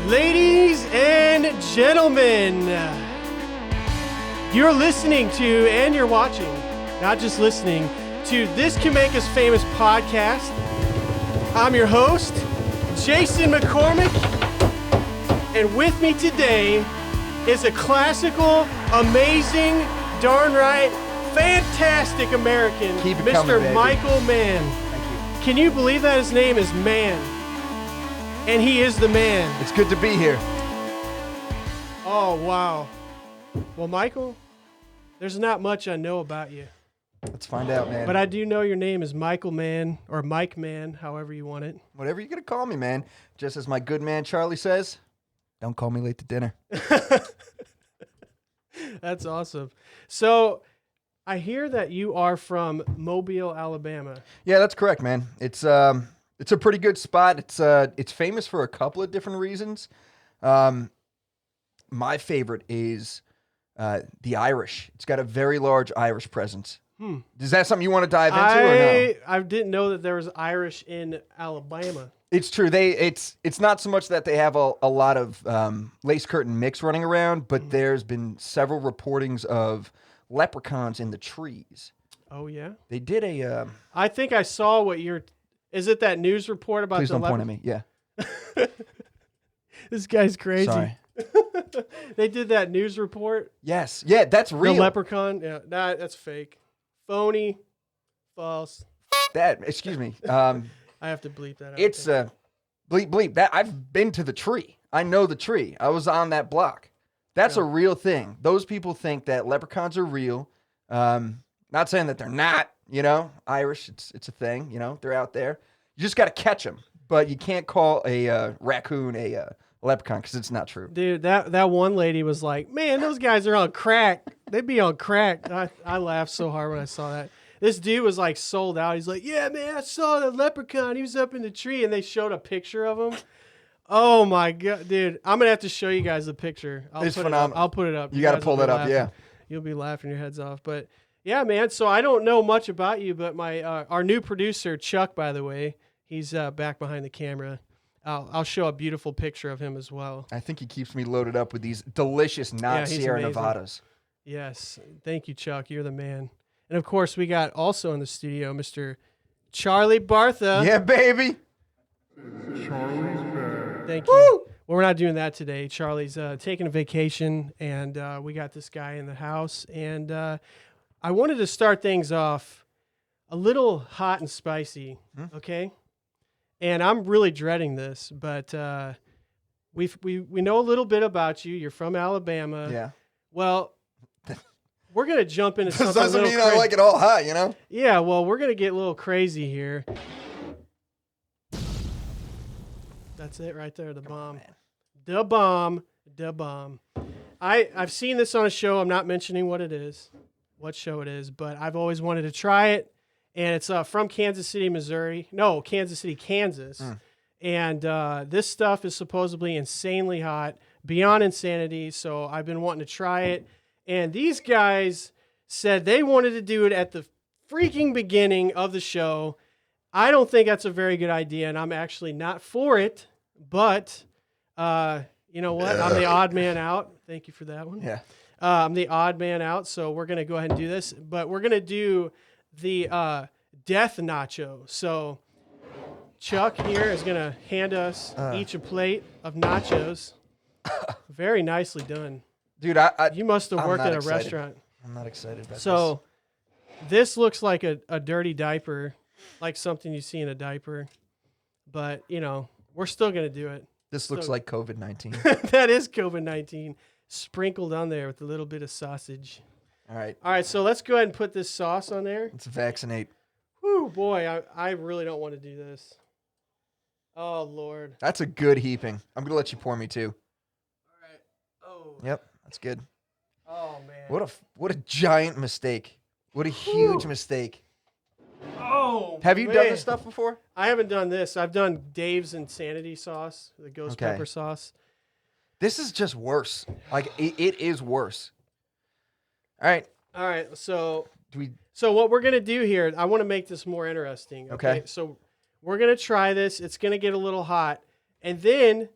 Ladies and gentlemen, you're listening to, and you're watching, not just listening, to This Can Make Us Famous podcast. I'm your host, Jason McCormick, and with me today is a classical, amazing, darn right, fantastic American, Mr. Michael Mann. Thank you. Can you believe that his name is Mann? And he is the man. It's good to be here. Oh, wow. Well, Michael, there's not much I know about you. Let's find out, man. But I do know your name is Michael Mann, or Mike Mann, however you want it. Whatever you're going to call me, man. Just as my good man Charlie says, don't call me late to dinner. That's awesome. So, I hear that you are from Mobile, Alabama. Yeah, that's correct, man. It's a pretty good spot. It's famous for a couple of different reasons. My favorite is the Irish. It's got a very large Irish presence. Is that something you want to dive into or no? I didn't know that there was Irish in Alabama. It's true. It's not so much that they have a lot of lace curtain mix running around, but there's been several reportings of leprechauns in the trees. Oh, yeah? They did a... I think I saw what you're... Is it that news report about Please the don't point at me. Yeah. This guy's crazy. Sorry. They did that news report. Yes. Yeah, that's real. The leprechaun. Yeah, that's fake. Phony. False. Excuse me. I have to bleep that out. It's bleep. That I've been to the tree. I know the tree. I was on that block. That's a real thing. Those people think that leprechauns are real. Not saying that they're not. You know, Irish, it's a thing, you know, they're out there. You just got to catch them, but you can't call a raccoon a leprechaun because it's not true. Dude, that one lady was like, man, those guys are on crack. They'd be on crack. I laughed so hard when I saw that. This dude was like sold out. He's like, yeah, man, I saw the leprechaun. He was up in the tree, and they showed a picture of him. Oh, my God, dude. I'm going to have to show you guys the picture. It's phenomenal. I'll put it up. You got to pull that up, yeah. You'll be laughing your heads off, but... Yeah, man. So I don't know much about you, but my our new producer, Chuck, by the way, he's back behind the camera. I'll show a beautiful picture of him as well. I think he keeps me loaded up with these delicious Sierra Nevadas. Yes. Thank you, Chuck. You're the man. And, of course, we got also in the studio Mr. Charlie Bartha. Yeah, baby. Charlie's back. Thank you. Woo! Well, we're not doing that today. Charlie's taking a vacation, and we got this guy in the house, and... I wanted to start things off a little hot and spicy, okay? And I'm really dreading this, but we know a little bit about you. You're from Alabama. Yeah. Well, we're going to jump into something doesn't mean I like it all hot, you know? Yeah, well, we're going to get a little crazy here. That's it right there, the bomb. The bomb. I've seen this on a show. I'm not mentioning what show it is, but I've always wanted to try it, and it's from Kansas City, Kansas, and this stuff is supposedly insanely hot, beyond insanity, so I've been wanting to try it, and these guys said they wanted to do it at the freaking beginning of the show. I don't think that's a very good idea, and I'm actually not for it, but you know what? I'm the odd man out. Thank you for that one. Yeah. I'm the odd man out, so we're going to go ahead and do this. But we're going to do the death nacho. So Chuck here is going to hand us each a plate of nachos. Very nicely done. Dude, you must have worked at a restaurant. I'm not excited about So this looks like a dirty diaper, like something you see in a diaper. But, you know, we're still going to do it. This looks like COVID-19. That is COVID-19. Sprinkled on there with a little bit of sausage. All right. All right, so let's go ahead and put this sauce on there. Let's vaccinate. Whew, boy, I really don't want to do this. Oh, Lord. That's a good heaping. I'm going to let you pour me too. All right. Oh. Yep, that's good. Oh, man. What a giant mistake. What a huge mistake. Oh, Have you done this stuff before? I haven't done this. I've done Dave's Insanity sauce, the ghost pepper sauce. This is just worse. Like, it is worse. All right. All right, so what we're going to do here, I want to make this more interesting. Okay. So we're going to try this. It's going to get a little hot. And then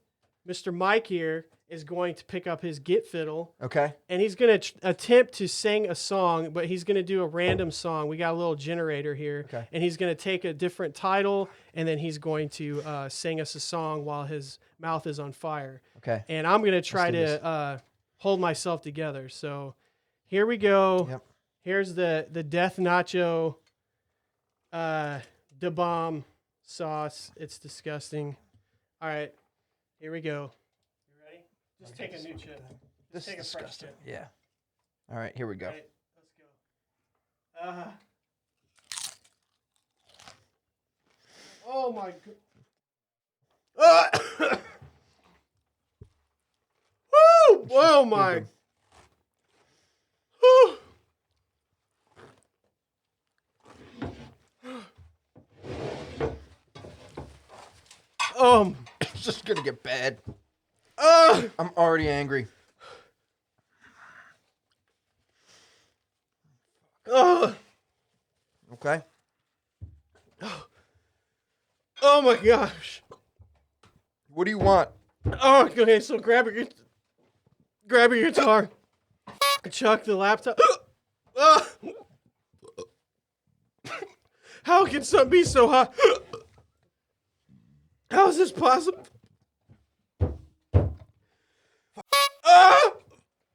Mr. Mike here is going to pick up his git fiddle. Okay. And he's going to attempt to sing a song, but he's going to do a random song. We got a little generator here. Okay. And he's going to take a different title, and then he's going to sing us a song while his mouth is on fire. Okay. And I'm going to try to hold myself together. So here we go. Yep. Here's the Death Nacho Da Bomb sauce. It's disgusting. All right. Here we go. Just take a new chip. This take is a fresh disgusting. chip. Yeah. All right, here we go. All right, let's go. Oh my god. Woo! Oh my. It's just gonna get bad. I'm already angry. Okay. Oh my gosh. What do you want? Oh, okay. So grab your guitar. Chuck the laptop. How can something be so hot? How is this possible?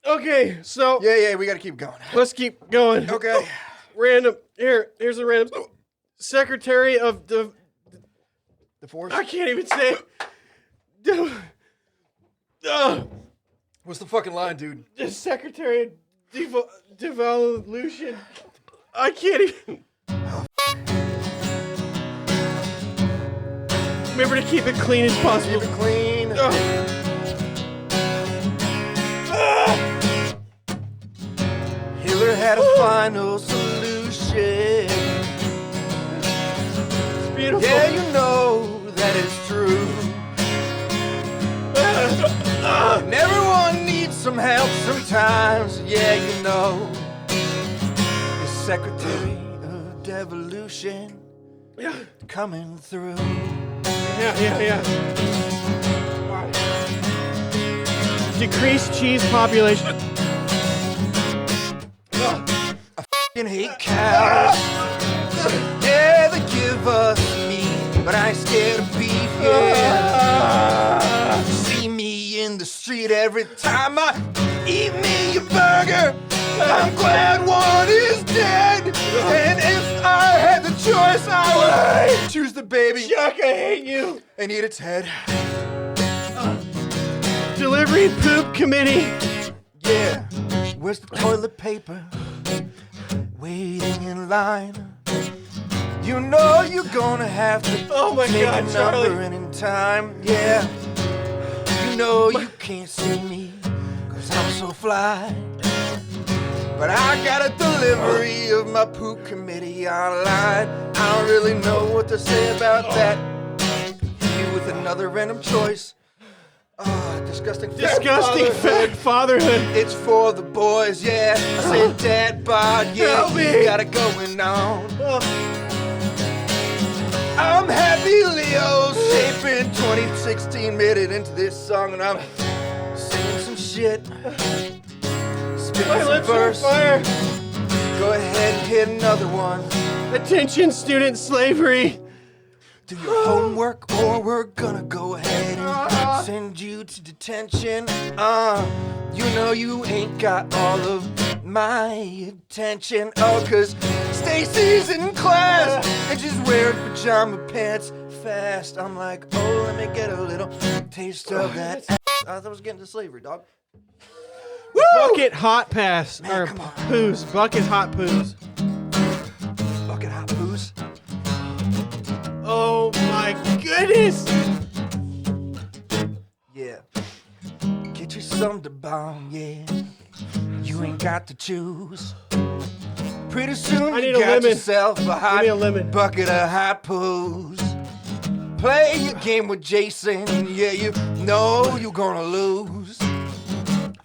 Okay, so Yeah, we gotta keep going. let's keep going. Okay. Random. Here's a random. Secretary of the. The force? I can't even say it. What's the fucking line, dude? The Secretary of Devolution. I can't even. Remember to keep it clean as possible. Keep it clean. Hitler had a final solution. It's beautiful. Yeah, you know that it's true. And everyone needs some help sometimes. Yeah, you know. The Secretary of Devolution Yeah. coming through. Yeah. Decrease cheese population. I hate cows. Yeah, they give us meat, but I ain't scared of beef. Yeah. See me in the street every time I eat me a burger. I'm glad one is dead. And if I had the choice, I would choose the baby. Chuck, I hate you. And eat its head. Delivery poop committee. Yeah. Where's the toilet paper? Waiting in line. You know you're gonna have to take a number and in time. Yeah. You know you can't see me, 'cause I'm so fly. But I got a delivery of my poop committee online. I don't really know what to say about that. You with another random choice. Disgusting Fat fatherhood. It's for the boys, yeah. I said dad bod, yeah. Help me. You got it going on. I'm happy Leo shaping 2016 made it into this song, and I'm singing some shit. Spitting My some lips are on verse. fire. Go ahead and hit another one. Attention, student slavery. Do your homework or we're gonna go ahead and send you to detention. You know you ain't got all of my attention. Oh, 'cause Stacy's in class and she's wearing pajama pants fast. I'm like, oh, let me get a little taste of that. I thought I was getting to slavery, dog. Bucket hot pass. Man, or come on. poos. Bucket hot poos. Bucket hot booze. Oh my goodness. Yeah. Get you some to bomb, yeah. You ain't got to choose. Pretty soon I you need a got lemon. yourself a hot Give me a lemon. bucket of hot poos. Play your game with Jason, yeah, you know you're gonna lose.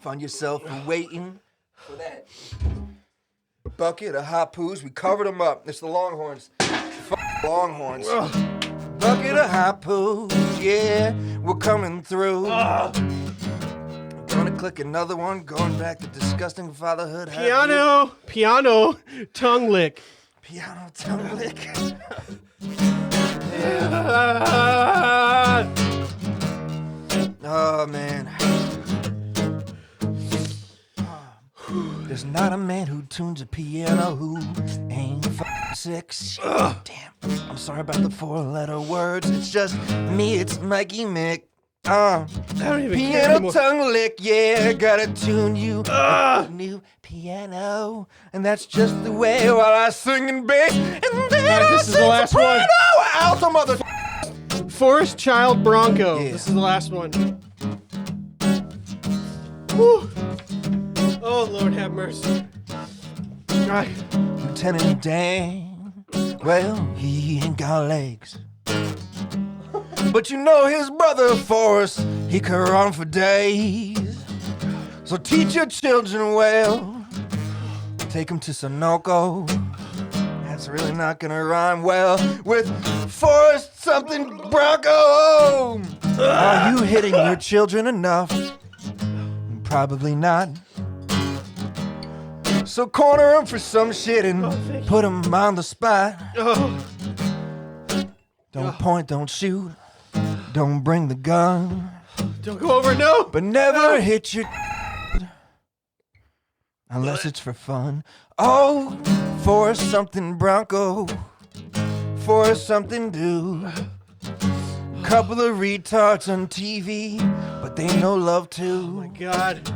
Find yourself waiting for that bucket of hot poos. We covered them up. It's the Longhorns. Longhorns. bucket of hot pooch, yeah, we're coming through. Gonna click another one, going back to disgusting fatherhood. Piano tongue lick. Piano tongue lick. Oh, man. There's not a man who tunes a piano who ain't sick. Damn. I'm sorry about the 4-letter words. It's just me, it's Mikey Mick. I don't even care Piano anymore. tongue lick, yeah, gotta tune you a new piano, and that's just the way while I sing and bass, and then Alright, this is the last one. Alto mother. Forest Child Bronco. Yeah. This is the last one. Whew. Oh, Lord have mercy. All right. Lieutenant Dan, well, he ain't got legs. But you know his brother Forrest, he could run for days. So teach your children well. Take them to Sunoco. That's really not gonna rhyme well with Forrest something Bronco. Are you hitting your children enough? Probably not. So corner them for some shit and put them on the spot. Oh. Don't point, don't shoot. Don't bring the gun, Don't go over, no. but never hit your unless it's for fun. Oh, for something Bronco, for something do. Couple of retards on TV, but they know love too. Oh, my God.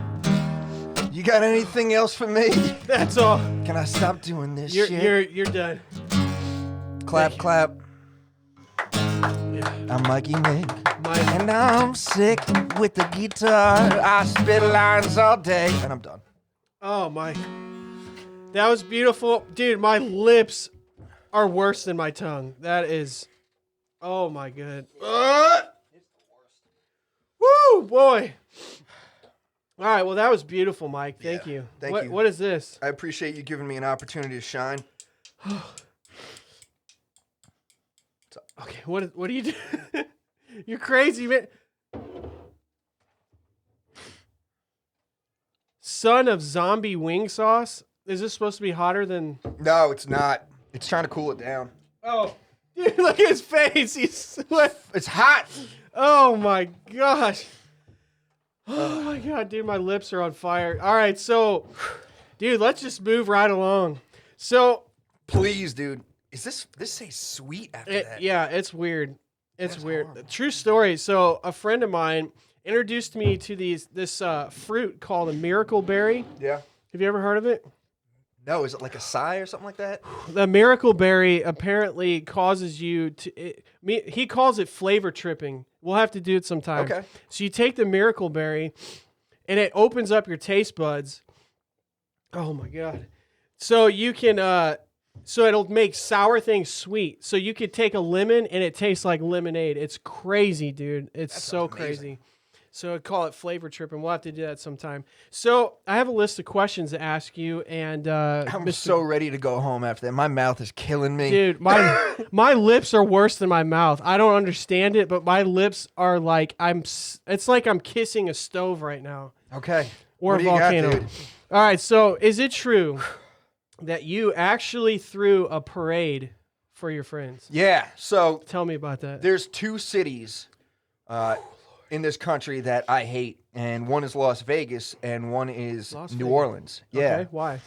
You got anything else for me? That's all. Can I stop doing this You're shit? you're done. Clap, clap. Yeah. I'm Mikey Nick. My And I'm sick with the guitar. I spit lines all day. And I'm done. Oh my. That was beautiful. Dude, my lips are worse than my tongue. That is oh my god. Woo, boy. All right, well that was beautiful, Mike. Thank you. Thank you. What is this? I appreciate you giving me an opportunity to shine. Okay, what do you do? You're crazy, man. Son of zombie wing sauce? Is this supposed to be hotter than No, it's not. It's trying to cool it down. Oh, dude, look at his face. He's sweat. It's hot. Oh my gosh. Oh my god, dude, my lips are on fire. All right, so, dude, let's just move right along. So, Please, dude. Is this say sweet after that? yeah, it's weird. It's That's weird. horrible. True story. So, a friend of mine introduced me to this fruit called a miracle berry. Yeah. Have you ever heard of it? No, is it like a sigh or something like that? The miracle berry apparently causes you to. He calls it flavor tripping. We'll have to do it sometime. Okay. So you take the miracle berry, and it opens up your taste buds. Oh my god! So you can. So it'll make sour things sweet. So you could take a lemon, and it tastes like lemonade. It's crazy, dude. It's so sounds amazing. crazy. So I'd call it flavor tripping. We'll have to do that sometime. So I have a list of questions to ask you, and I'm so ready to go home after that. My mouth is killing me. dude, my lips are worse than my mouth. I don't understand it, but my lips are like it's like I'm kissing a stove right now Okay. or What a do you got, volcano. dude? All right, so is it true that you actually threw a parade for your friends? Yeah. So Tell me about that. there's two cities in this country that I hate, and one is Las Vegas, and one is Las New Vegas. Orleans. Yeah. Okay, why?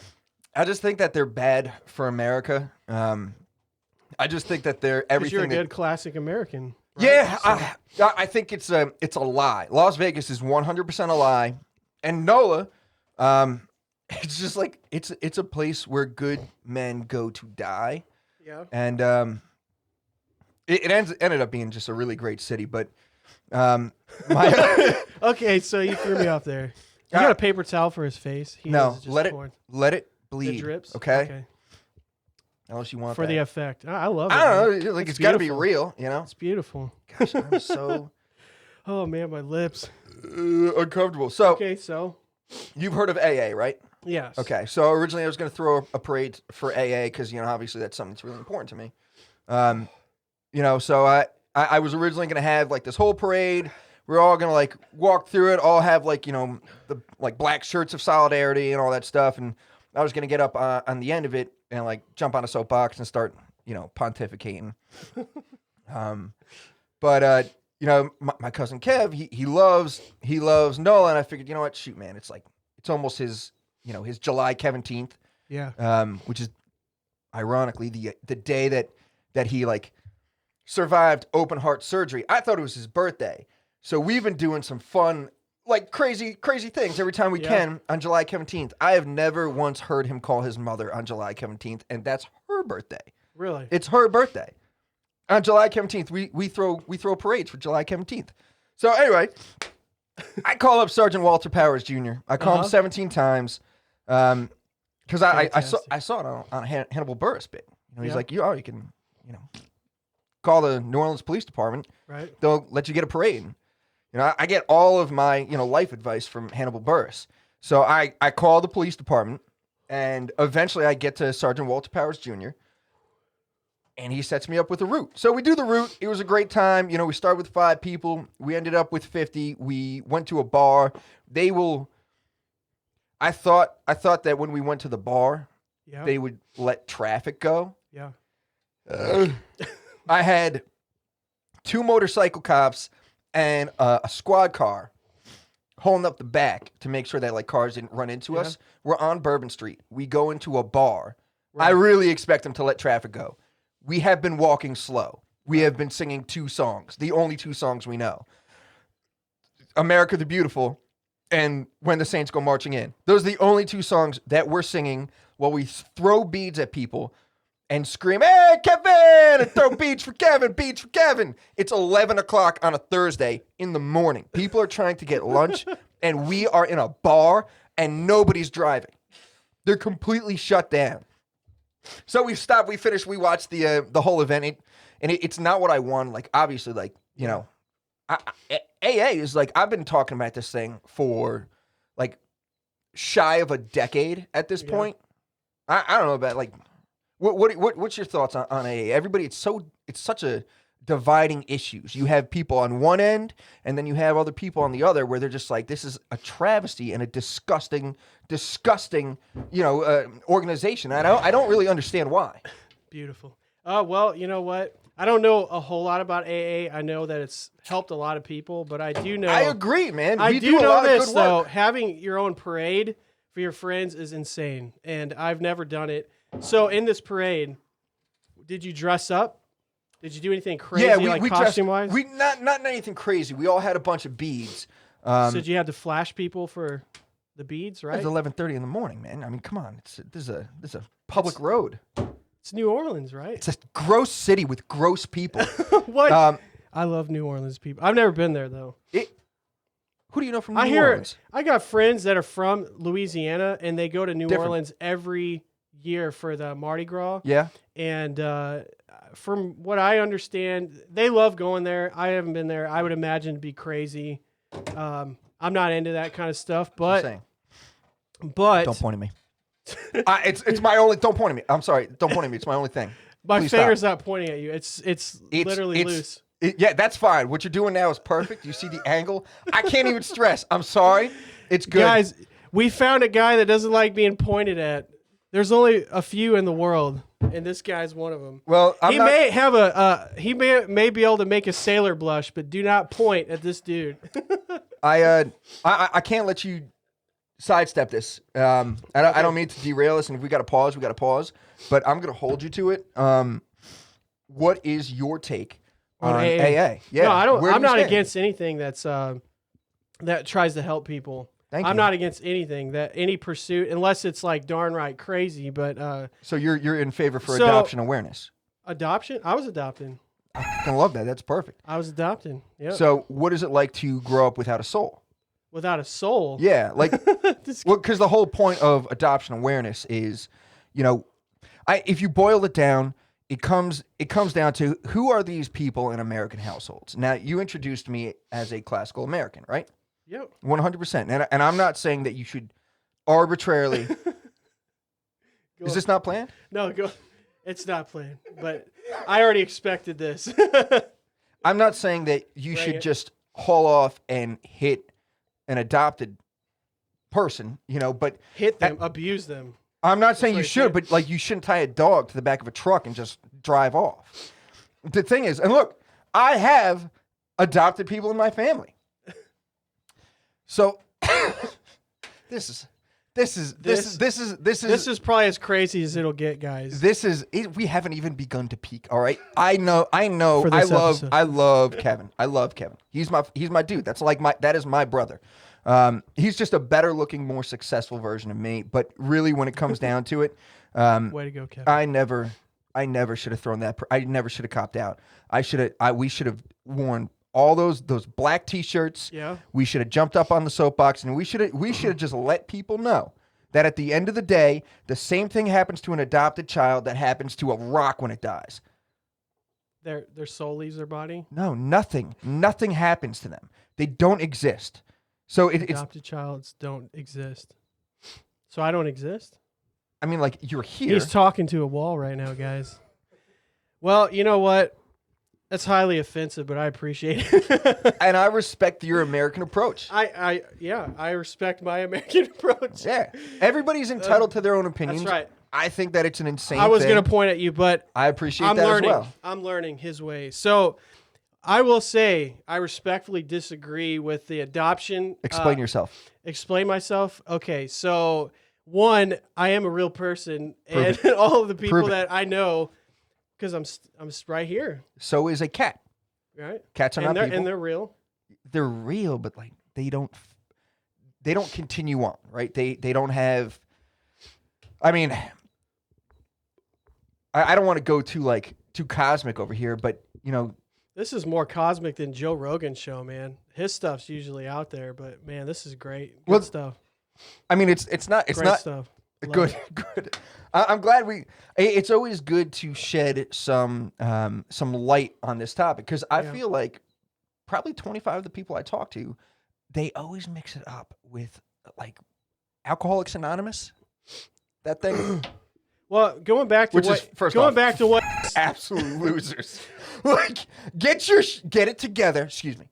I just think that they're bad for America. I just think that they're Because everything. you're a that- good classic American. right? Yeah, I think it's a lie. Las Vegas is 100% a lie, and NOLA, it's just like it's a place where good men go to die, Yeah. and it ended up being just a really great city. But my Okay, so you threw me off there. You got a paper towel for his face. He no, is just let it pouring. bleed. It drips. Okay? Unless you want For that. the effect. I love it. I man. don't know. Like It's it's got to be beautiful. real, you know. It's beautiful. Gosh, I'm so Oh man, my lips. uncomfortable. So Okay, so you've heard of AA, right? yes. Okay, so originally I was going to throw a parade for AA because, you know, obviously that's something that's really important to me. You know, so I was originally going to have like this whole parade. We're all going to like walk through it, all have like, the like black shirts of solidarity and all that stuff. And I was going to get up on the end of it and like jump on a soapbox and start, pontificating. But my cousin Kev, he loves Nola. And I figured, you know what? Shoot, man, it's almost his, his July 17th. Yeah. Which is ironically the day that he like survived open heart surgery. I thought it was his birthday. So we've been doing some fun, like crazy things every time we can on July 17th. I have never once heard him call his mother on July 17th, and that's her birthday. Really? It's her birthday. On July 17th, we throw parades for July 17th. So anyway, I call up Sergeant Walter Powers Jr. I call him 17 times. Because I saw it on a Hannibal Buress bit. He's like, you can, call the New Orleans Police Department. Right. They'll let you get a parade. I get all of my, life advice from Hannibal Buress. So I call the police department, and eventually I get to Sergeant Walter Powers Jr., and he sets me up with a route. So we do the route. It was a great time. We started with 5 people. We ended up with 50. We went to a bar. I thought that when we went to the bar, they would let traffic go. Yeah. I had 2 motorcycle cops and a squad car holding up the back to make sure that like cars didn't run into us. We're on Bourbon Street. We go into a bar. Right. I really expect them to let traffic go. We have been walking slow. We have been singing 2 songs, the only 2 songs we know. America the Beautiful and When the Saints Go Marching In. Those are the only 2 songs that we're singing while we throw beads at people and scream, "Hey, Kevin!" and throw beads for Kevin, beads for Kevin. It's 11 o'clock on a Thursday in the morning. People are trying to get lunch, and we are in a bar, and nobody's driving. They're completely shut down. So we stopped, we finished, we watched the whole event, it's not what I want. Like, obviously, like, AA is like, I've been talking about this thing for like shy of a decade at this point. I don't know about like, what's your thoughts on AA? Everybody, it's such a dividing issues. You have people on one end, and then you have other people on the other, where they're just like, this is a travesty and a disgusting, organization. I don't really understand why. Beautiful. Well, you know what? I don't know a whole lot about AA. I know that it's helped a lot of people, but I do know. I agree, man. I We do a know lot this of good work. though. Having your own parade for your friends is insane, and I've never done it. So in this parade, did you dress up? Did you do anything crazy, we costume-wise? We not anything crazy. We all had a bunch of beads. So did you have to flash people for the beads, right? It's 11:30 in the morning, man. I mean, come on. This is a public road. It's New Orleans, right? It's a gross city with gross people. What? I love New Orleans people. I've never been there though. Who do you know from New Orleans? I got friends that are from Louisiana, and they go to New Different. Orleans every year for the Mardi Gras. Yeah. And from what I understand, they love going there. I haven't been there. I would imagine it'd be crazy. I'm not into that kind of stuff, but Don't point at me. It's my only. Don't point at me. I'm sorry. Don't point at me. It's my only thing. My Please finger's stop. not pointing at you. It's literally loose. Yeah, that's fine. What you're doing now is perfect. You see the angle. I can't even stress. I'm sorry. It's good. Guys, we found a guy that doesn't like being pointed at. There's only a few in the world, and this guy's one of them. Well, he may have he may be able to make a sailor blush, but do not point at this dude. I can't let you sidestep this. I don't mean to derail us, and if we got to pause, we got to pause. But I'm going to hold you to it. What is your take on AA? Yeah, no, I don't. I'm not stand? against anything that's that tries to help people. I'm not against anything any pursuit, unless it's like darn right crazy. But so you're in favor for adoption awareness? Adoption? I was adopting. I love that. That's perfect. I was adopting. Yeah. So what is it like to grow up without a soul? Without a soul? Yeah, like because the whole point of adoption awareness is, if you boil it down, it comes down to who are these people in American households. Now, you introduced me as a classical American, right? Yep. 100%. And I'm not saying that you should arbitrarily. Is this not planned? No, go. It's not planned, but I already expected this. I'm not saying that you Bring should it. just haul off and hit an adopted person, but Hit them, abuse them. I'm not saying what you he should, said. but like you shouldn't tie a dog to the back of a truck and just drive off. The thing is, and look, I have adopted people in my family. So this is probably as crazy as it'll get, guys. we haven't even begun to peak. All right, I know. For this episode. I love Kevin. I love Kevin. He's my dude. That is my brother. He's just a better looking, more successful version of me. But really, when it comes down to it, Way to go, Kevin. I never should have thrown that. I never should have copped out. We should have worn all those black T-shirts. Yeah. We should have jumped up on the soapbox, and we should have just let people know that at the end of the day, the same thing happens to an adopted child that happens to a rock when it dies. Their soul leaves their body. No, nothing happens to them. They don't exist. So it's. Adopted childs don't exist. So I don't exist? I mean, like, you're here. He's talking to a wall right now, guys. Well, you know what? That's highly offensive, but I appreciate it. And I respect your American approach. I respect my American approach. Yeah. Everybody's entitled to their own opinions. That's right. I think that it's an insane I was thing. going to point at you, but I appreciate I'm that learning. as well. I'm learning his way. So I will say I respectfully disagree with the adoption. Explain yourself. Explain myself? Okay, so one, I am a real person, Prove and all of the people Prove it. that I know, because I'm right here, So is a cat. right? Cats are And not people. they're real. They're real, but like they don't continue on, right? They don't have. I mean, I don't want to go too cosmic over here, but This is more cosmic than Joe Rogan's show, man. His stuff's usually out there, but man, this is great. Good stuff. I mean, it's not Great stuff. Love good. it. Good. I'm glad it's always good to shed some light on this topic because I feel like probably 25 of the people I talk to, they always mix it up with like Alcoholics Anonymous. That thing. Well, going back to what Absolute losers. Like, get it together. Excuse me.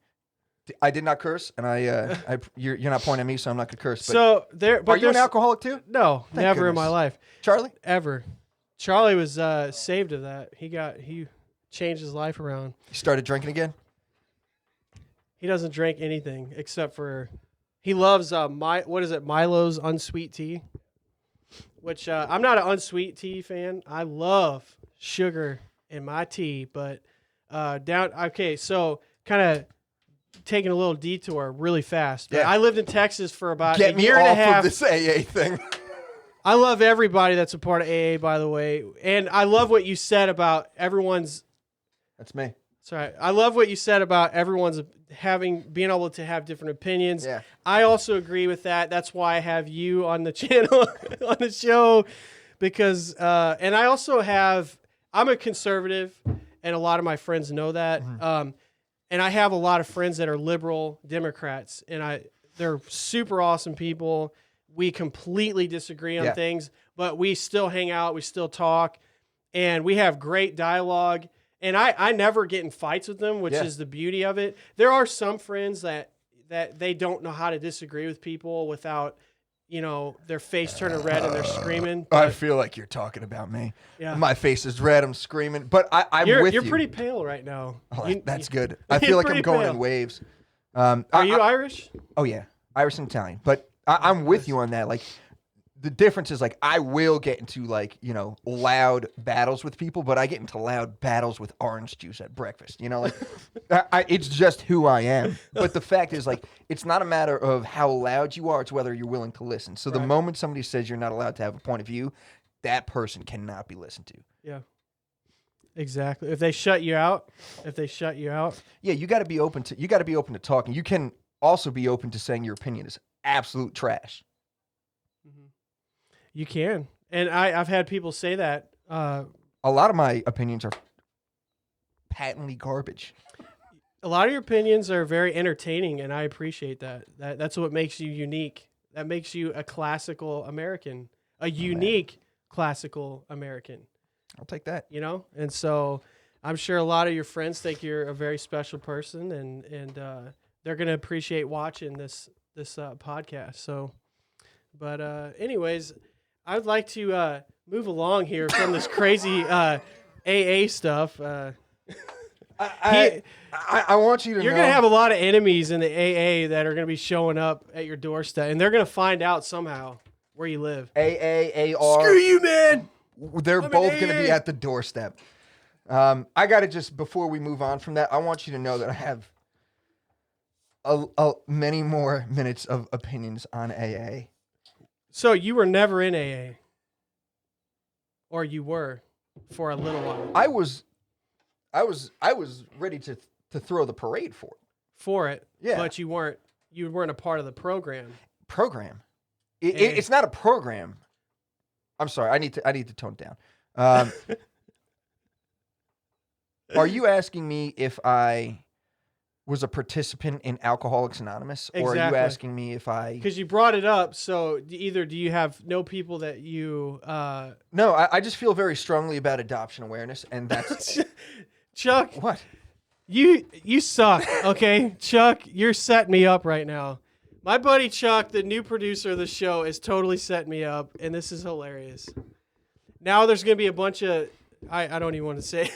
I did not curse, and you're not pointing at me, so I'm not gonna curse. But are you an alcoholic too? No, Thank never in goodness. my life. Charlie? Ever. Charlie was saved of that. He changed his life around. You started drinking again? He doesn't drink anything except for he loves Milo's unsweet tea. Which I'm not an unsweet tea fan. I love sugar in my tea, but so kind of taking a little detour really fast. But Yeah. I lived in Texas for about Get a me year and a off half. of this AA thing. I love everybody that's a part of AA, by the way. And I love what you said about everyone's. That's me. Sorry. I love what you said about everyone's being able to have different opinions. Yeah. I also agree with that. That's why I have you on the channel, on the show, because, and I also I'm a conservative, and a lot of my friends know that. Mm-hmm. And I have a lot of friends that are liberal Democrats, and they're super awesome people. We completely disagree on things, but we still hang out, we still talk, and we have great dialogue. And I never get in fights with them, which is the beauty of it. There are some friends that they don't know how to disagree with people without, their face turning red and they're screaming. I feel like you're talking about me. Yeah. My face is red. I'm screaming. But I'm with you. You're pretty pale right now. Oh, that's good. I feel like I'm pretty going pale. in waves. Are you Irish? Oh, yeah. Irish and Italian. But I'm with you on that. Like, the difference is, like, I will get into, like, loud battles with people, but I get into loud battles with orange juice at breakfast. Like, it's just who I am. But the fact is, like, it's not a matter of how loud you are. It's whether you're willing to listen. So the moment somebody says you're not allowed to have a point of view, that person cannot be listened to. Yeah. Exactly. If they shut you out. Yeah, you got to be open to talking. You can also be open to saying your opinion is absolute trash. You can. And I've had people say that. A lot of my opinions are patently garbage. A lot of your opinions are very entertaining, and I appreciate that. That's what makes you unique. That makes you a classical American, a unique classical American. I'll take that. And so I'm sure a lot of your friends think you're a very special person, and they're gonna appreciate watching this podcast. So, but anyways, I'd like to move along here from this crazy AA stuff. I want you to know. You're going to have a lot of enemies in the AA that are going to be showing up at your doorstep, and they're going to find out somehow where you live. AAAR. Screw you, man! They're both going to be at the doorstep. I got to just, before we move on from that, I want you to know that I have many more minutes of opinions on AA. So you were never in AA? Or you were for a little while? I was ready to throw the parade for it. For it? Yeah. But you weren't a part of the program. Program? It's not a program. I'm sorry. I need to tone it down. Are you asking me if I was a participant in Alcoholics Anonymous? Or are you asking me if I... Because you brought it up, so either do you have no people that you... No, I just feel very strongly about adoption awareness, and that's... Chuck... What? You suck, okay? Chuck, you're setting me up right now. My buddy Chuck, the new producer of the show, is totally setting me up, and this is hilarious. Now there's going to be a bunch of... I don't even want to say...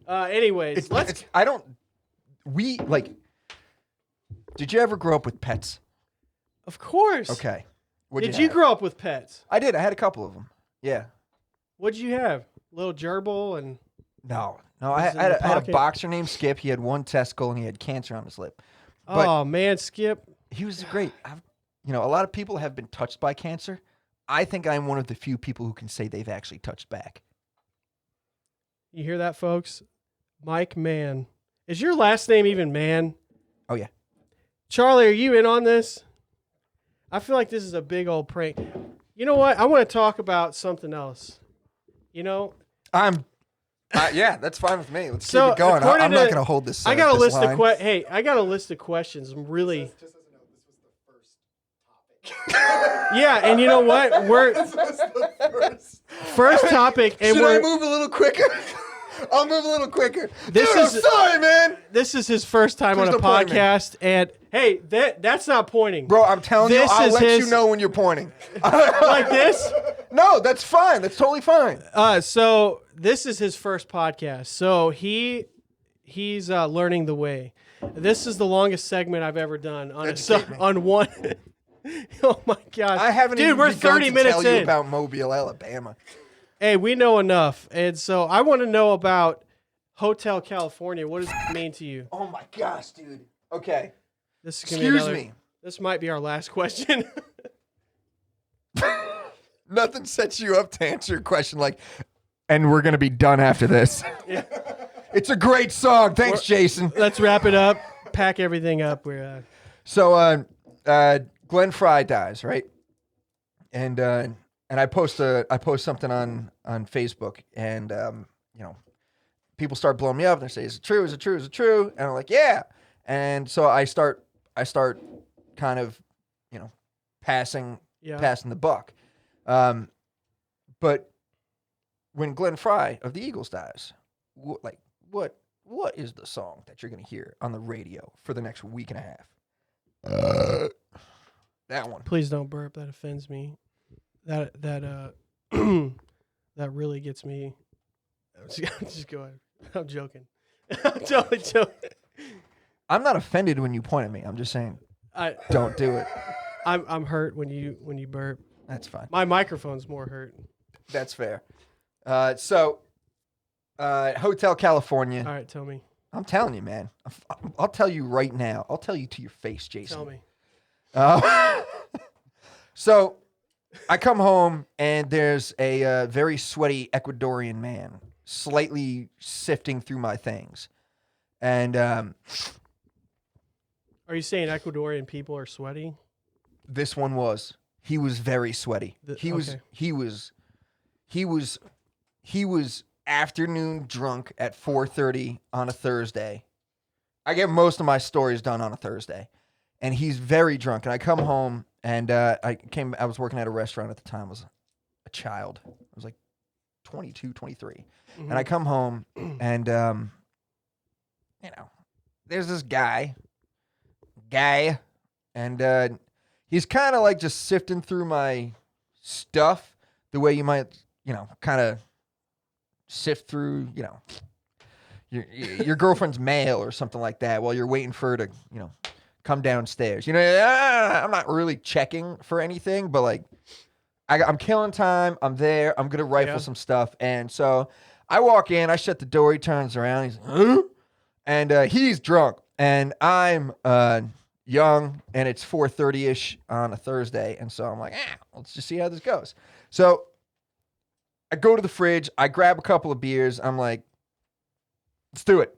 anyways, did you ever grow up with pets? Of course. Okay. Did you grow up with pets? I did. I had a couple of them. Yeah. What'd you have? Little gerbil and... No. I had a boxer named Skip. He had one testicle and he had cancer on his lip. But oh, man, Skip. He was great. A lot of people have been touched by cancer. I think I'm one of the few people who can say they've actually touched back. You hear that, folks? Mike Mann. Is your last name even Mann? Oh, yeah. Charlie, are you in on this? I feel like this is a big old prank. You know what? I want to talk about something else. Yeah, that's fine with me. Let's keep it going. I'm not going to hold this. I got a list line. I got a list of questions. I'm really. Just as a note, this was the first topic. Yeah, and you know what? This was the First topic, and Should I move a little quicker? I'll move a little quicker. I'm sorry, man. This is his first time on a podcast, and hey, that's not pointing, bro. I'm telling you, I'll let you know when you're pointing. Like this? No, that's fine. That's totally fine. So this is his first podcast. So he's learning the way. This is the longest segment I've ever done on one. Oh my god, I haven't even we're begun 30 to minutes tell you in about Mobile, Alabama. Hey, we know enough, and so I want to know about Hotel California. What does it mean to you? Oh my gosh, dude. Okay. This is Excuse me. This might be our last question. Nothing sets you up to answer a question like, and we're gonna be done after this. Yeah. It's a great song. Thanks, Jason. Let's wrap it up. Pack everything up. So, Glenn Fry dies, right? And I post something on Facebook, and people start blowing me up. And they say, "Is it true? Is it true? Is it true?" And I'm like, "Yeah." And so I start kind of, passing the buck. But when Glenn Fry of the Eagles dies, what is the song that you're gonna hear on the radio for the next week and a half? That one. Please don't burp. That offends me. That really gets me. Just go ahead. I'm joking. I'm totally joking. I'm not offended when you point at me. I'm just saying, don't do it. I'm hurt when you burp. That's fine. My microphone's more hurt. That's fair. So, Hotel California. All right, tell me. I'm telling you, man. I'll tell you right now. I'll tell you to your face, Jason. Tell me. So, I come home and there's a very sweaty Ecuadorian man slightly sifting through my things. And are you saying Ecuadorian people are sweaty? This one was. He was very sweaty. He was afternoon drunk at 4:30 on a Thursday. I get most of my stories done on a Thursday. And he's very drunk. And I come home and I was working at a restaurant at the time. I was a child. I was like 22, 23. Mhm. And I come home and, there's this guy, and he's kind of like just sifting through my stuff the way you might, kind of sift through, your girlfriend's mail or something like that while you're waiting for her to, come downstairs. I'm not really checking for anything, but like I'm killing time. I'm there. I'm going to rifle some stuff. And so I walk in, I shut the door. He turns around. He's like, huh? And he's drunk. And I'm young, and it's 4:30-ish on a Thursday. And so I'm like, let's just see how this goes. So I go to the fridge. I grab a couple of beers. I'm like, let's do it.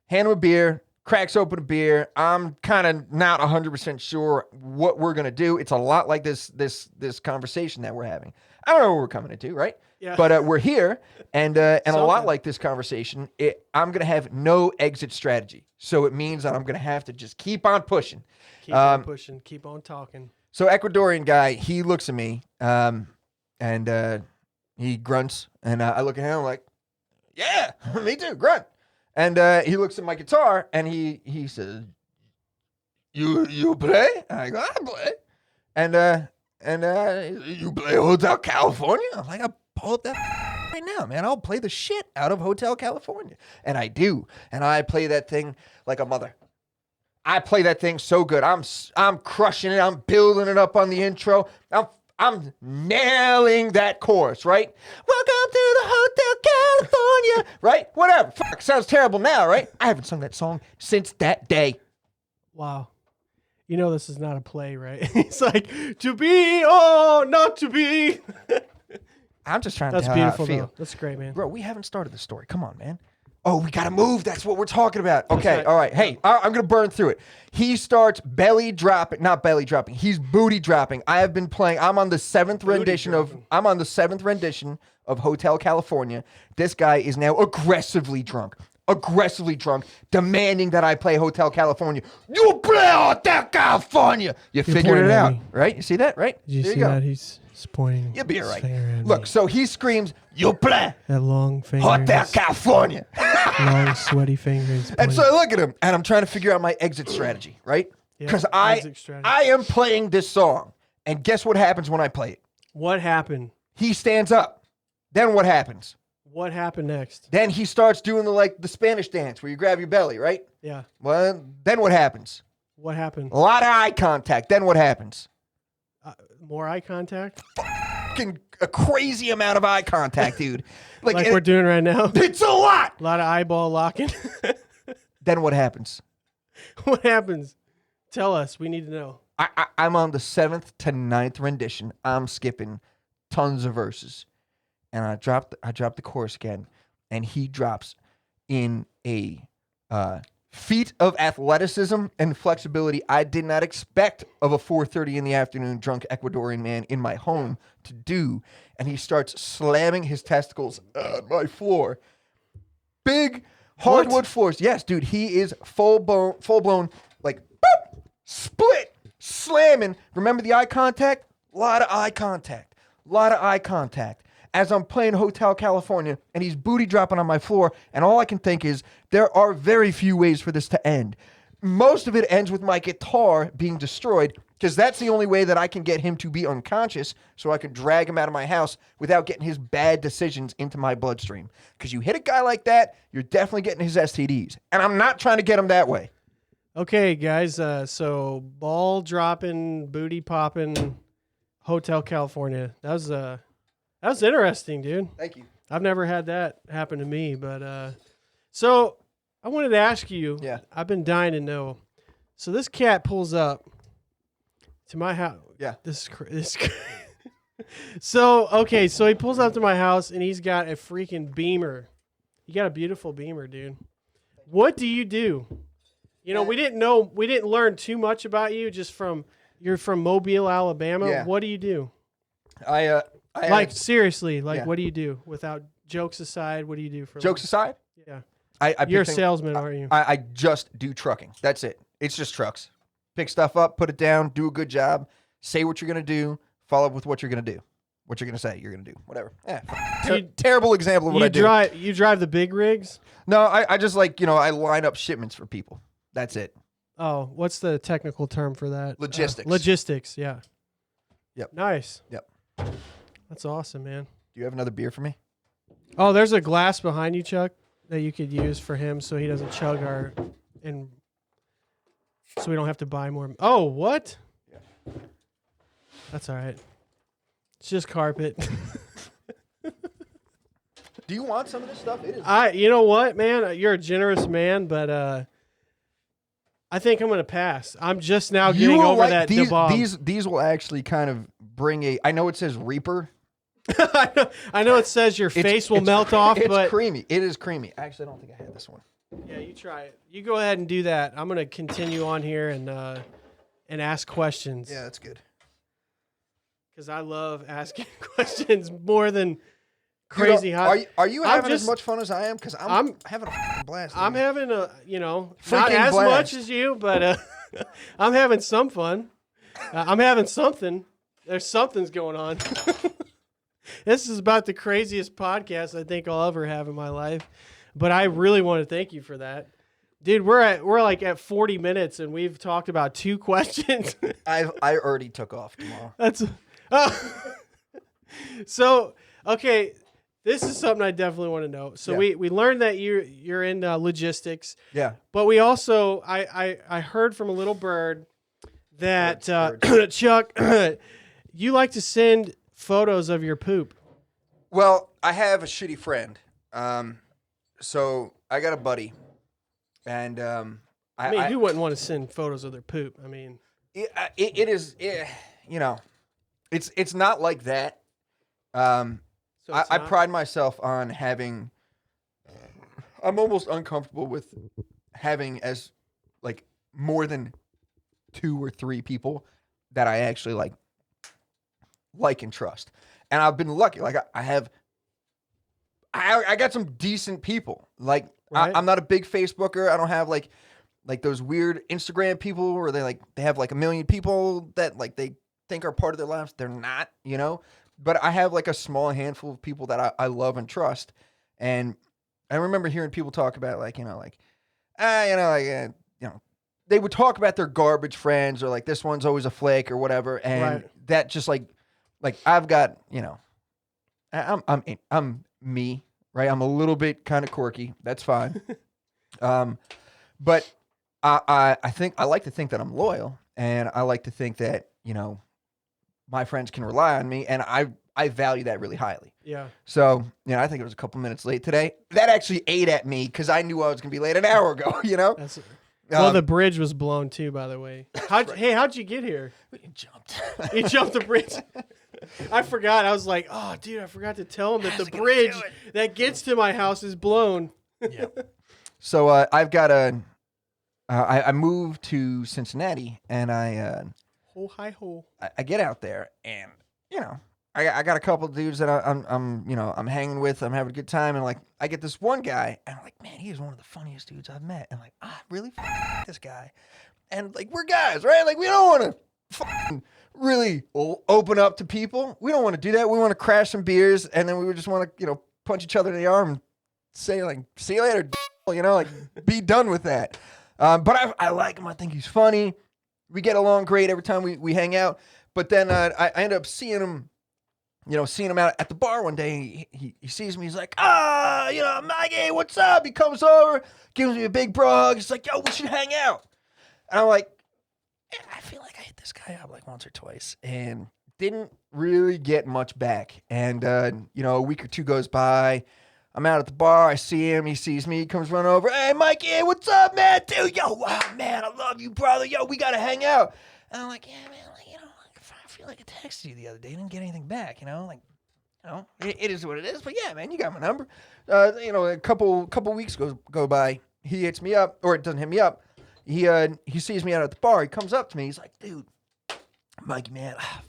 Hand him a beer. Cracks open a beer. I'm kind of not 100% sure what we're going to do. It's a lot like this conversation that we're having. I don't know what we're coming into, right? Yeah. But we're here, and a lot like this conversation, I'm going to have no exit strategy. So it means that I'm going to have to just keep on pushing. Keep on pushing. Keep on talking. So Ecuadorian guy, he looks at me, and he grunts, and I look at him like, yeah, me too, grunt. And he looks at my guitar, and he says, "You play?" And I go, "I play." And you play Hotel California? I'm like, I'll pull up that right now, man. I'll play the shit out of Hotel California, and I do. And I play that thing like a mother. I play that thing so good. I'm crushing it. I'm building it up on the intro. I'm nailing that chorus, right? Welcome to the Hotel California, right? Whatever. Fuck, sounds terrible now, right? I haven't sung that song since that day. Wow. This is not a play, right? It's like, to be or not to be. I'm just trying to That's tell beautiful, how I feel. though. That's great, man. Bro, we haven't started the story. Come on, man. Oh, we got to move. That's what we're talking about. Okay, right. all right. Hey, I'm going to burn through it. He starts not belly dropping. He's booty dropping. I have been playing. I'm on the seventh rendition of Hotel California. This guy is now aggressively drunk, demanding that I play Hotel California. You play Hotel California. You figured it out, right? You see that, right? Did you there see you go. that? He's pointing. You'll be all his right. finger at Look, me. so he screams, "You play That long finger. Hotel his California." long, sweaty fingers. And so I look at him, and I'm trying to figure out my exit strategy, right? Because exit strategy. I am playing this song, and guess what happens when I play it? What happened? He stands up. Then what happens? What happened next? Then he starts doing the Spanish dance where you grab your belly, right? Yeah. Well, then what happens? What happened? A lot of eye contact. Then what happens? More eye contact? Fucking a crazy amount of eye contact, dude. Like we're doing right now? It's a lot. A lot of eyeball locking. Then what happens? What happens? Tell us. We need to know. I'm on the 7th to 9th rendition. I'm skipping tons of verses. And I drop the chorus again, and he drops in a feat of athleticism and flexibility I did not expect of a 4:30 in the afternoon drunk Ecuadorian man in my home to do. And he starts slamming his testicles on my floor. Big hardwood floors. Yes, dude, he is full blown like boop, split, slamming. Remember the eye contact? A lot of eye contact. As I'm playing Hotel California, and he's booty dropping on my floor, and all I can think is, there are very few ways for this to end. Most of it ends with my guitar being destroyed, because that's the only way that I can get him to be unconscious, so I can drag him out of my house without getting his bad decisions into my bloodstream. Because you hit a guy like that, you're definitely getting his STDs. And I'm not trying to get him that way. Okay, guys. So ball dropping, booty popping, Hotel California. That was interesting, dude. Thank you. I've never had that happen to me, but so I wanted to ask you. Yeah. I've been dying to know. So this cat pulls up to my house. Yeah. This is so okay. So he pulls up to my house and he's got a freaking Beamer. You got a beautiful Beamer, dude. What do you do? We didn't learn too much about you you're from Mobile, Alabama. Yeah. What do you do? Seriously, Yeah. what do you do? Without jokes aside, what do you do for Jokes aside, Yeah. you're You're a salesman, aren't you? I just do trucking. That's it. It's just trucks. Pick stuff up, put it down, do a good job, say what you're going to do, follow up with what you're going to do. what you're gonna say you're gonna do. Whatever. Yeah. Terrible example of what I do. You drive the big rigs? No, I just like, I line up shipments for people. That's it. Oh, what's the technical term for that? Logistics. Logistics, yeah. Yep. Nice. Yep. That's awesome, man. Do you have another beer for me? Oh, there's a glass behind you, Chuck, that you could use for him so he doesn't chug and so we don't have to buy more. Oh, what? Yeah. That's all right. It's just carpet. Do you want some of this stuff? It is. You know what, man? You're a generous man, but I think I'm going to pass. I'm just now getting over that debacle. These will actually kind of bring a. I know it says Reaper. I know it says your face will melt off, but it's creamy. It is creamy. Actually, I don't think I had this one. Yeah, you try it. You go ahead and do that. I'm going to continue on here and ask questions. Yeah, that's good. Because I love asking questions more than crazy hot. Are you having as much fun as I am? Because I'm having a fucking blast. I'm having not Freaking as blast. much as you, but I'm having some fun. I'm having something. There's something's going on. This is about the craziest podcast I think I'll ever have in my life. But I really want to thank you for that. Dude, we're like at 40 minutes and we've talked about 2 questions. I already took off tomorrow. So, okay, this is something I definitely want to know. So Yeah. we learned that you're in logistics. Yeah. But we also I heard from a little bird that Birds. Chuck, you like to send photos of your poop. Well, I have a shitty friend. So I got a buddy, and I mean, who wouldn't want to send photos of their poop? I mean, it is, it's not like that. so I pride myself on having. I'm almost uncomfortable with having as like more than 2 or 3 people that I actually like and trust. And I've been lucky. Like I got some decent people. Like Right. I'm not a big Facebooker. I don't have like those weird Instagram people where they have like 1 million people that like they think are part of their lives. They're not, But I have like a small handful of people that I love and trust. And I remember hearing people talk about they would talk about their garbage friends or like this one's always a flake or whatever. And Right. that just like I've got, I'm me, right? I'm a little bit kind of quirky. That's fine. But I think I like to think that I'm loyal, and I like to think that, my friends can rely on me, and I value that really highly. Yeah. So, I think it was a couple minutes late today. That actually ate at me because I knew I was going to be late an hour ago, Well, the bridge was blown too, by the way. How'd you get here? We jumped. You jumped the bridge. I forgot. I was like, oh, dude, I forgot to tell him that the bridge that gets to my house is blown. Yeah. So I've got I moved to Cincinnati, and I get out there, and I got a couple of dudes that I'm hanging with. I'm having a good time, and like I get this one guy, and I'm like, man, he is one of the funniest dudes I've met, and like, really this guy, and like we're guys, right? Like we don't want to really open up to people. We don't want to do that. We want to crash some beers, and then we would just want to punch each other in the arm and say like, see you later, like be done with that. But I like him. I think he's funny. We get along great every time we hang out. But then I end up seeing him out at the bar one day. He sees me. He's like, Maggie, what's up? He comes over, gives me a big bro hug. He's like, yo, we should hang out. And I'm like, I feel like I hit this guy up like once or twice and didn't really get much back. And, a week or 2 goes by. I'm out at the bar. I see him. He sees me. He comes running over. Hey, Mikey, what's up, man? Dude, yo, wow, man, I love you, brother. Yo, we got to hang out. And I'm like, yeah, man, I feel like I texted you the other day. I didn't get anything back, it is what it is. But yeah, man, you got my number. A couple weeks go by. He hits me up, or it doesn't hit me up. He sees me out at the bar. He comes up to me. He's like, dude, Mikey, man, I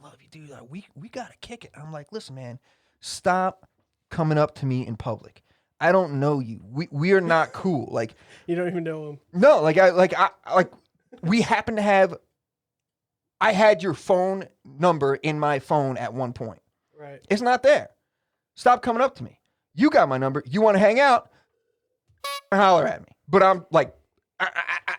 love you, dude. We got to kick it. I'm like, listen, man, stop coming up to me in public. I don't know you. We are not cool. Like, you don't even know him. No, we happen to have. I had your phone number in my phone at one point. Right. It's not there. Stop coming up to me. You got my number. You want to hang out? Holler at me. But I'm like, I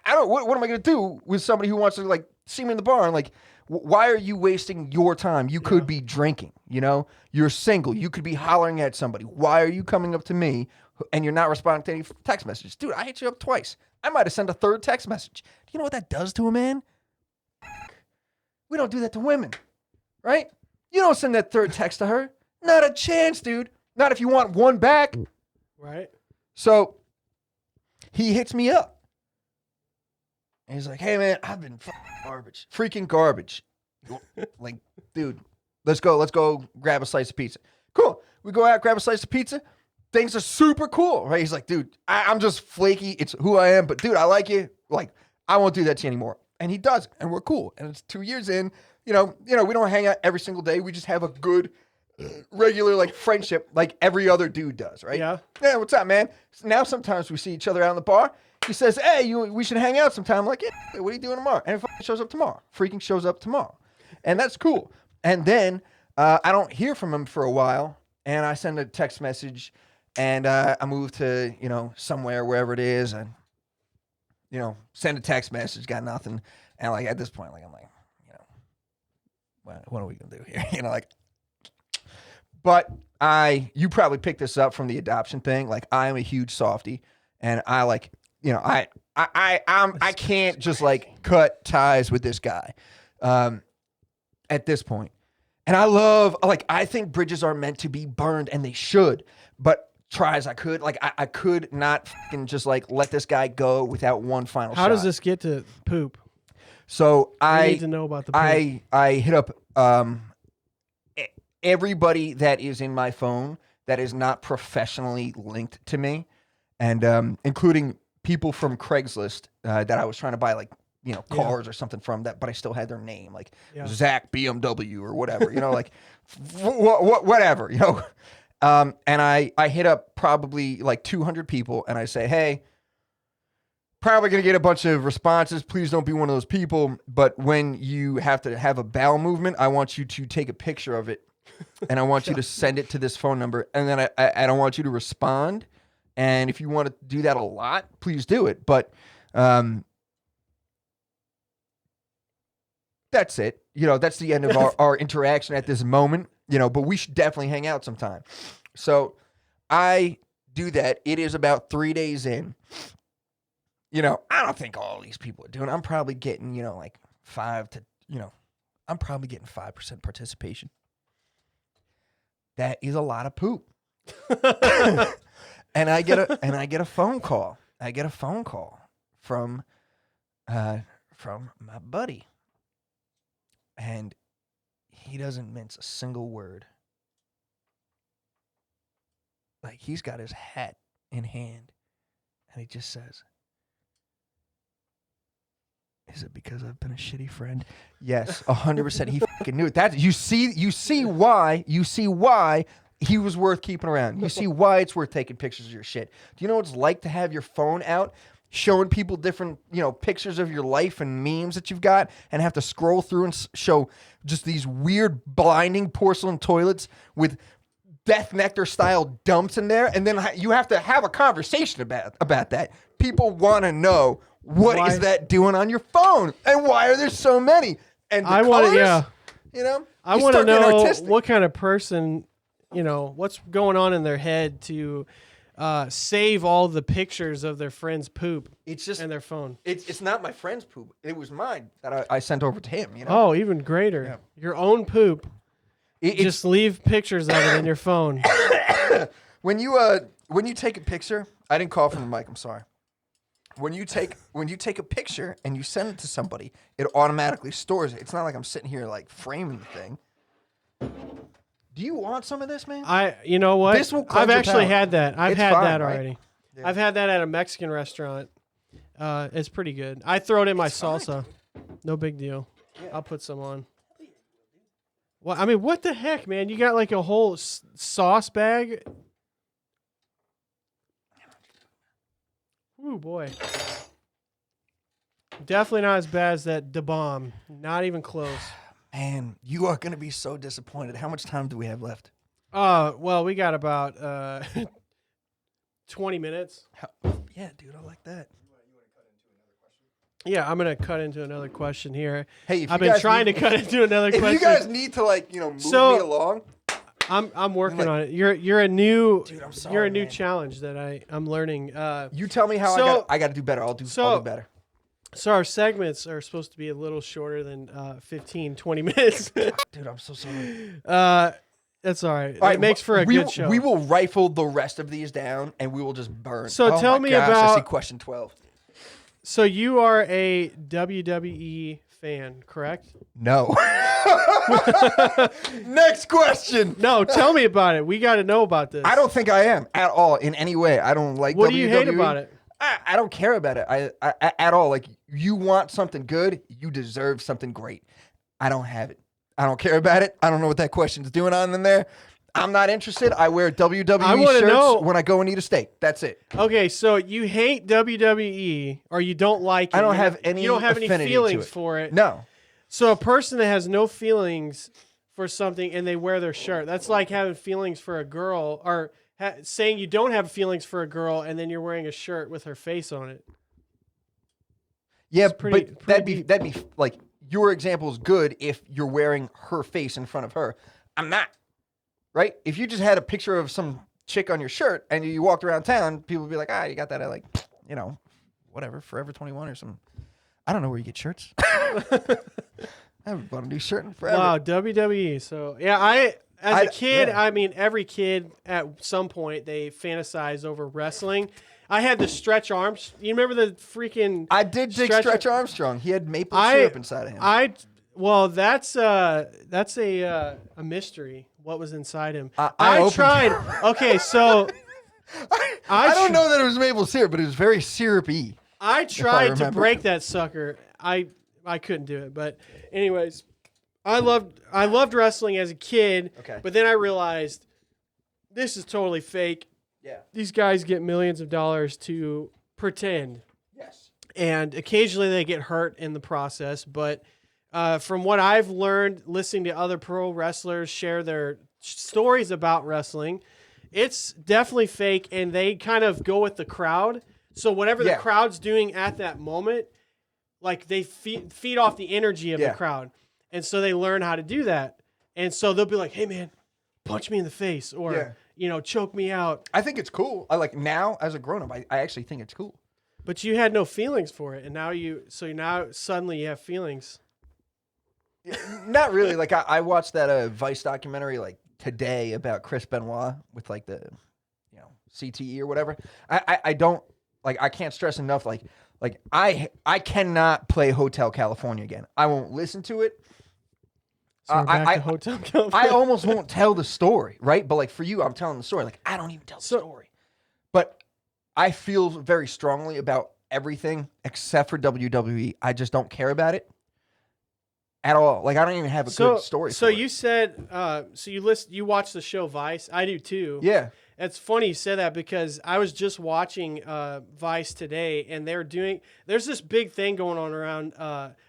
don't. What am I going to do with somebody who wants to like see me in the bar? And like, why are you wasting your time? You could be drinking. You know, you're single. You could be hollering at somebody. Why are you coming up to me and you're not responding to any text messages? Dude, I hit you up twice. I might have sent a third text message. Do you know what that does to a man? We don't do that to women, right? You don't send that third text to her. Not a chance, dude. Not if you want one back. Right. So he hits me up. And he's like, hey, man, I've been garbage. Freaking garbage. Like, dude, let's go grab a slice of pizza. Cool. We go out, grab a slice of pizza. Things are super cool, right? He's like, dude, I'm just flaky. It's who I am. But, dude, I like you. Like, I won't do that to you anymore. And he does. And we're cool. And it's 2 years in. You know, we don't hang out every single day. We just have a good, regular, like, friendship like every other dude does, right? Yeah. Yeah, what's up, man? So now sometimes we see each other out in the bar. He says, hey, we should hang out sometime. I'm like, yeah, what are you doing tomorrow? And it shows up tomorrow. Freaking shows up tomorrow. And that's cool. And then I don't hear from him for a while. And I send a text message. And I move to, you know, somewhere, wherever it is. And, you know, send a text message, got nothing. And, like, at this point, like, I'm like, you know, what are we going to do here? You know, like, but you probably picked this up from the adoption thing. Like, I am a huge softie. And I, like, you know, I can't just, like, cut ties with this guy at this point. And I think bridges are meant to be burned, and they should. But try as I could, like, I could not fucking just, like, let this guy go without one final shot. How does this get to poop? So I need to know about the poop. I hit up everybody that is in my phone that is not professionally linked to me, and including people from Craigslist that I was trying to buy, like, you know, cars or something from that, but I still had their name, like Zach BMW or whatever, you know, like whatever, you know. And I hit up probably like 200 people, and I say, hey, probably going to get a bunch of responses. Please don't be one of those people. But when you have to have a bowel movement, I want you to take a picture of it, and I want you to send it to this phone number. And then I don't want you to respond. And if you want to do that a lot, please do it. But that's it. You know, that's the end of our interaction at this moment. You know, but we should definitely hang out sometime. So I do that. It is about 3 days in. You know, I don't think all these people are doing it. I'm probably getting, you know, like 5 to, you know, I'm probably getting 5% participation. That is a lot of poop. And I get a phone call. I get a phone call from my buddy. And he doesn't mince a single word. Like, he's got his hat in hand, and he just says, is it because I've been a shitty friend? Yes, 100%. He fucking knew it. That you see why he was worth keeping around. You see why it's worth taking pictures of your shit. Do you know what it's like to have your phone out, showing people different, you know, pictures of your life and memes that you've got, and have to scroll through and show just these weird, blinding porcelain toilets with Death Nectar style dumps in there, and then you have to have a conversation about that. People want to know what is that doing on your phone, and why are there so many? And the colors, you know, I want to know what kind of person, you know, what's going on in their head to save all the pictures of their friend's poop. It's just in their phone. It's not my friend's poop. It was mine that I sent over to him. You know? Oh, even greater. Yeah. Your own poop. Just leave pictures of it in your phone. When you take a picture, I didn't call from the mic. I'm sorry. When you take a picture and you send it to somebody, it automatically stores it. It's not like I'm sitting here like framing the thing. Do you want some of this, man? You know what? This will I've actually had that. I've had that already. Right? Yeah. I've had that at a Mexican restaurant. It's pretty good. I throw it in my salsa. No big deal. Yeah. I'll put some on. Well, I mean, what the heck, man? You got like a whole sauce bag? Ooh, boy. Definitely not as bad as that Da Bomb. Not even close. Man, you are going to be so disappointed. How much time do we have left? Well, we got about 20 minutes. Yeah, dude, I like that. Yeah, I'm gonna cut into another question here. Hey, if I've you been guys trying need- to cut into another If question. you guys need to move So- me along, I'm working like- on it. You're a new Dude, I'm you're sorry, a new man. challenge that I'm learning. you tell me how So- I got to do better. I'll do better. So our segments are supposed to be a little shorter than 15, 20 minutes. Dude, I'm so sorry. That's all right. All right, It makes for a good show. We will rifle the rest of these down, and we will just burn. So Oh tell my me gosh, I about- see question 12. So you are a WWE fan, correct? No. Next question. No, tell me about it. We got to know about this. I don't think I am at all in any way. I don't like What WWE. do you hate about it? I don't care about it. I at all. Like, you want something good, you deserve something great. I don't have it. I don't care about it. I don't know what that question's doing on in there. I'm not interested. I wear WWE wanna shirts know- when I go and eat a steak. That's it. Okay, so you hate WWE or you don't like it. I don't You have any You don't have any affinity to feelings it. for it. No. So a person that has no feelings for something and they wear their shirt, that's like having feelings for a girl or saying you don't have feelings for a girl and then you're wearing a shirt with her face on it. Yeah, It's pretty- but pretty that'd be like, your example is good if you're wearing her face in front of her. I'm not. Right? If you just had a picture of some chick on your shirt and you walked around town, people would be like, you got that at whatever, Forever 21 or something. I don't know where you get shirts. I haven't bought a new shirt in forever. Wow, WWE. So yeah, as a kid, yeah. I mean, every kid at some point they fantasize over wrestling. I had the Stretch Arms. You remember the freaking? I did dig Stretch Armstrong. He had maple I- syrup inside of him. Well, that's a mystery. What was inside him? I opened tried. Okay, so I don't know that it was maple syrup, but it was very syrupy. I tried to remember. break that sucker. I couldn't do it. But anyways, I loved wrestling as a kid. Okay. But then I realized this is totally fake. Yeah. These guys get millions of dollars to pretend. Yes. And occasionally they get hurt in the process. But from what I've learned listening to other pro wrestlers share their stories about wrestling, it's definitely fake, and they kind of go with the crowd. So whatever the crowd's doing at that moment, like they feed off the energy of the crowd. And so they learn how to do that. And so they'll be like, hey, man, punch me in the face or, choke me out. I think it's cool. I like, now as a grown-up, I actually think it's cool. But you had no feelings for it. And now now suddenly you have feelings. Not really. Like, I watched that Vice documentary like today about Chris Benoit with like the CTE or whatever. I don't like, I can't stress enough like I cannot play Hotel California again. I won't listen to it. So we're back to Hotel California. I almost won't tell the story, right? But like for you, I'm telling the story. Like, I don't even tell the story. But I feel very strongly about everything except for WWE. I just don't care about it at all. Like, I don't even have a good story. So for it. you said, you watch the show Vice. I do too. Yeah. It's funny you said that because I was just watching Vice today, and there's this big thing going on around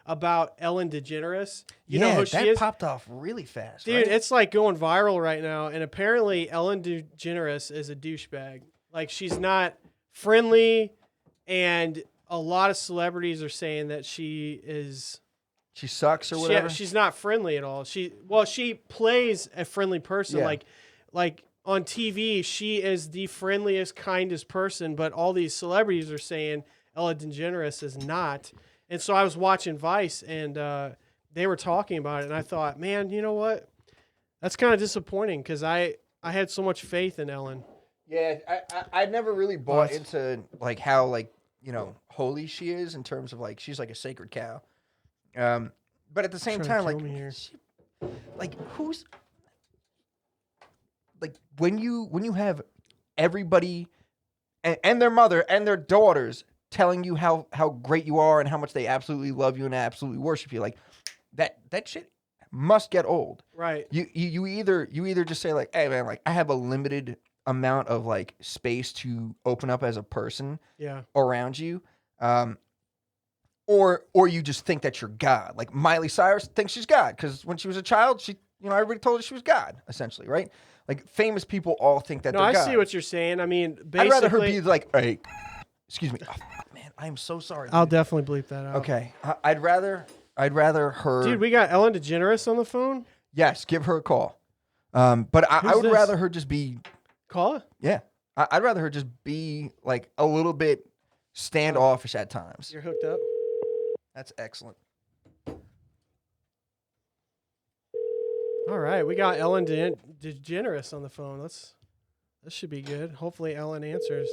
about Ellen DeGeneres. You know who she is? Popped off really fast, Dude, right? it's like going viral right now, and apparently Ellen DeGeneres is a douchebag. Like, she's not friendly, and a lot of celebrities are saying that she sucks or whatever. She's not friendly at all. She plays a friendly person. Yeah. Like on TV, she is the friendliest, kindest person, but all these celebrities are saying Ellen DeGeneres is not. And so I was watching Vice, and they were talking about it, and I thought, man, you know what? That's kind of disappointing because I had so much faith in Ellen. Yeah, I never really bought into like how like holy she is in terms of like she's like a sacred cow. But at the same time, like, who's like when you have everybody and their mother and their daughters telling you how great you are and how much they absolutely love you and absolutely worship you, like that shit must get old. Right. You either just say like, hey man, like I have a limited amount of like space to open up as a person Yeah. around you. or you just think that you're God. Like Miley Cyrus thinks she's God because when she was a child, everybody told her she was God, essentially, right? Like famous people all think that No, they're I God. see what you're saying. I mean, basically, I'd rather her be like, hey, excuse me, oh, man, I am so sorry. I'll dude. definitely bleep that out. Okay, I'd rather her. Dude, we got Ellen DeGeneres on the phone. Yes, give her a call. But I would this? rather her just be. Call her. Yeah, I'd rather her just be like a little bit standoffish at times. You're hooked up. That's excellent. All right, we got Ellen DeGeneres on the phone. This should be good. Hopefully, Ellen answers.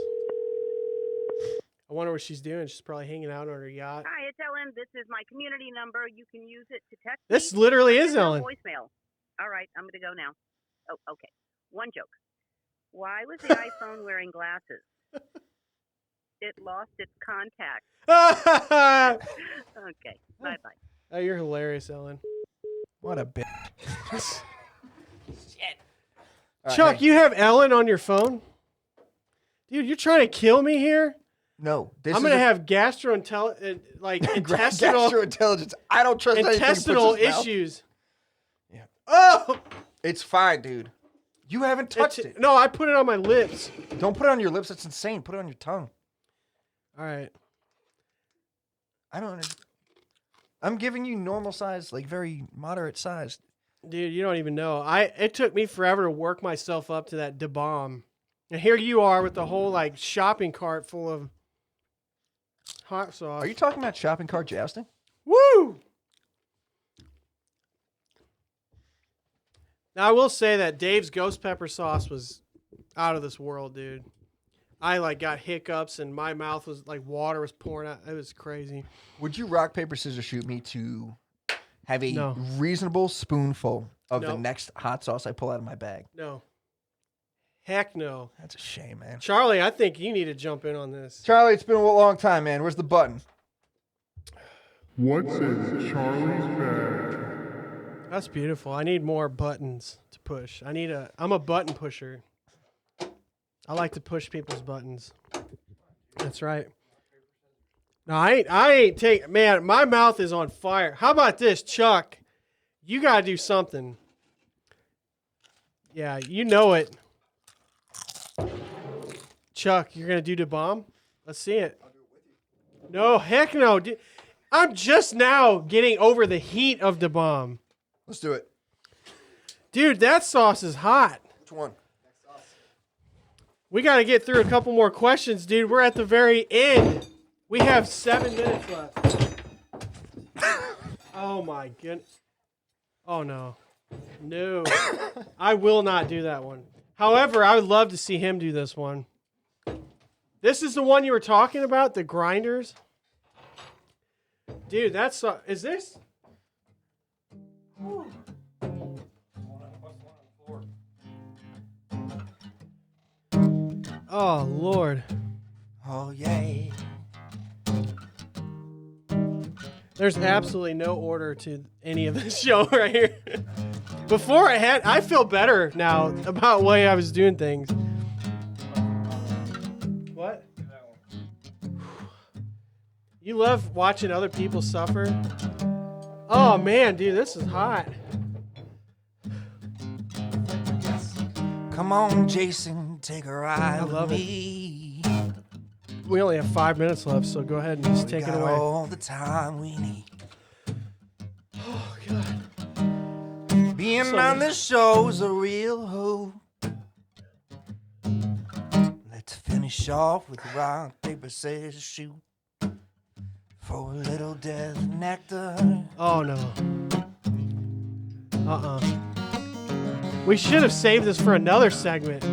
I wonder what she's doing. She's probably hanging out on her yacht. Hi, it's Ellen. This is my community number. You can use it to text This me. literally is No Ellen. voicemail. All right, I'm going to go now. Oh, okay. One joke. Why was the iPhone wearing glasses? It lost its contact. Okay, bye-bye. Oh, you're hilarious, Ellen. What a bitch. Shit. Chuck, Hey. you have Ellen on your phone? Dude, you're trying to kill me here? No, I'm going to have intestinal gastrointelligence. I don't trust intestinal anything he puts in his mouth. issues. Yeah. Oh, It's fine, dude. You haven't touched it. No, I put it on my lips. Don't put it on your lips. That's insane. Put it on your tongue. All right. I don't understand. I'm giving you normal size, like very moderate size. Dude, you don't even know. It took me forever to work myself up to that Da Bomb. And here you are with the whole like shopping cart full of hot sauce. Are you talking about shopping cart jousting? Woo! Now I will say that Dave's ghost pepper sauce was out of this world, dude. I like got hiccups and my mouth was like water was pouring out. It was crazy. Would you rock, paper, scissors shoot me to have a No. reasonable spoonful of the Nope. next hot sauce I pull out of my bag? No. Heck no. That's a shame, man. Charlie, I think you need to jump in on this. Charlie, it's been a long time, man. Where's the button? What's in Charlie's bag? That's beautiful. I need more buttons to push. I'm a button pusher. I like to push people's buttons. That's right. No, I ain't take, man, my mouth is on fire. How about this, Chuck? You got to do something. Yeah, you know it. Chuck, you're going to do the bomb? Let's see it. No, heck no. Dude, I'm just now getting over the heat of the bomb. Let's do it. Dude, that sauce is hot. Which one? We got to get through a couple more questions, dude. We're at the very end. We have 7 minutes left. Oh, my goodness. Oh, no. No. I will not do that one. However, I would love to see him do this one. This is the one you were talking about, the grinders? Dude, that's... is this... Oh, Lord. Oh, yeah. There's absolutely no order to any of this show right here. Before I feel better now about the way I was doing things. What? You love watching other people suffer? Oh, man, dude, this is hot. Come on, Jason, take a ride I love with it. me. We only have 5 minutes left, so go ahead and just take it Got away. all the time we need. Oh, God. Being So- on this show's a real hope. Let's finish off with rock, paper, scissors, shoot. For a little death nectar. Oh, no. We should have saved this for another segment.